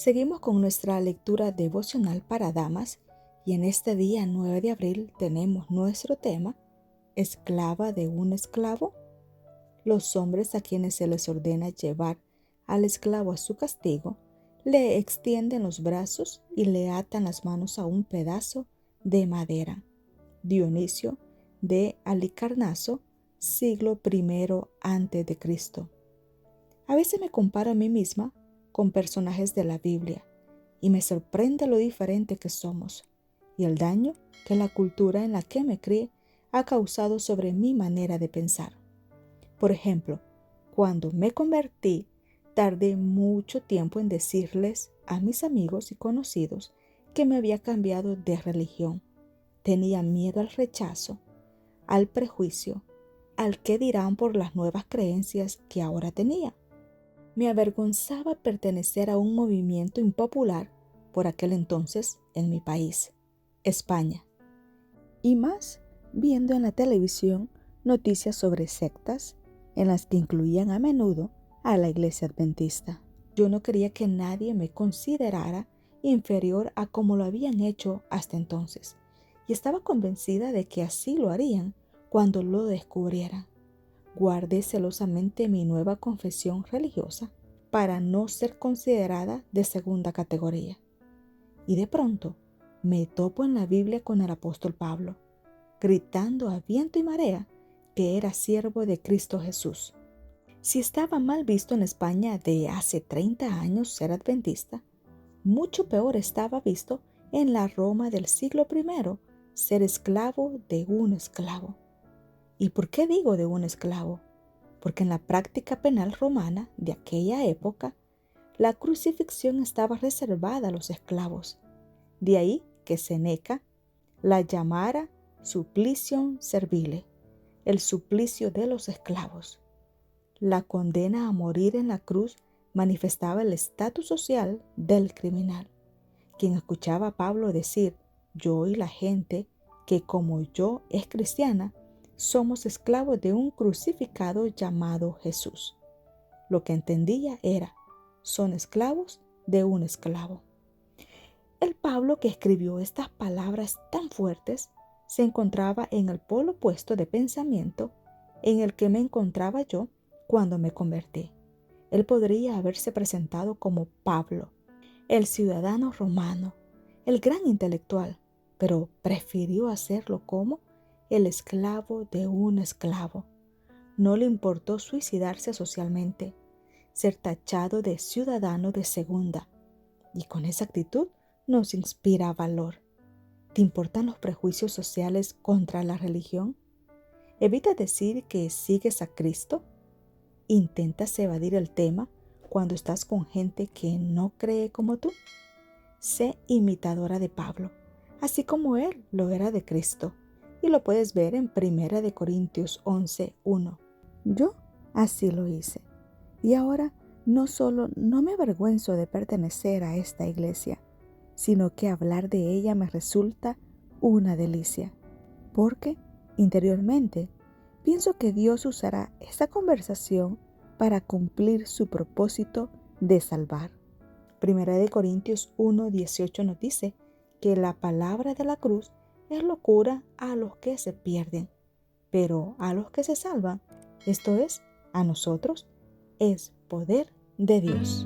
Seguimos con nuestra lectura devocional para damas y en este día 9 de abril tenemos nuestro tema, esclava de un esclavo. Los hombres a quienes se les ordena llevar al esclavo a su castigo, le extienden los brazos y le atan las manos a un pedazo de madera. Dionisio de Halicarnaso, siglo I antes de Cristo. A veces me comparo a mí misma con personajes de la Biblia y me sorprende lo diferente que somos y el daño que la cultura en la que me crié ha causado sobre mi manera de pensar. Por ejemplo, cuando me convertí, tardé mucho tiempo en decirles a mis amigos y conocidos que me había cambiado de religión. Tenía miedo al rechazo, al prejuicio, al qué dirán por las nuevas creencias que ahora tenía. Me avergonzaba pertenecer a un movimiento impopular por aquel entonces en mi país, España. Y más viendo en la televisión noticias sobre sectas en las que incluían a menudo a la iglesia adventista. Yo no quería que nadie me considerara inferior a como lo habían hecho hasta entonces, y estaba convencida de que así lo harían cuando lo descubrieran. Guardé celosamente mi nueva confesión religiosa para no ser considerada de segunda categoría. Y de pronto me topo en la Biblia con el apóstol Pablo, gritando a viento y marea que era siervo de Cristo Jesús. Si estaba mal visto en España de hace 30 años ser adventista, mucho peor estaba visto en la Roma del siglo I ser esclavo de un esclavo. ¿Y por qué digo de un esclavo? Porque en la práctica penal romana de aquella época, la crucifixión estaba reservada a los esclavos. De ahí que Séneca la llamara supplicium servile, el suplicio de los esclavos. La condena a morir en la cruz manifestaba el estatus social del criminal. Quien escuchaba a Pablo decir, yo y la gente que como yo es cristiana, somos esclavos de un crucificado llamado Jesús. Lo que entendía era, son esclavos de un esclavo. El Pablo que escribió estas palabras tan fuertes se encontraba en el polo opuesto de pensamiento en el que me encontraba yo cuando me convertí. Él podría haberse presentado como Pablo, el ciudadano romano, el gran intelectual, pero prefirió hacerlo como el esclavo de un esclavo. No le importó suicidarse socialmente, ser tachado de ciudadano de segunda, y con esa actitud nos inspira valor. ¿Te importan los prejuicios sociales contra la religión? ¿Evitas decir que sigues a Cristo? ¿Intentas evadir el tema cuando estás con gente que no cree como tú? Sé imitadora de Pablo, así como él lo era de Cristo, y lo puedes ver en 1 Corintios 11:1. Yo así lo hice, y ahora no solo no me avergüenzo de pertenecer a esta iglesia, sino que hablar de ella me resulta una delicia, porque interiormente pienso que Dios usará esta conversación para cumplir su propósito de salvar. 1 Corintios 1:18 nos dice que la palabra de la cruz es locura a los que se pierden, pero a los que se salvan, esto es, a nosotros, es poder de Dios.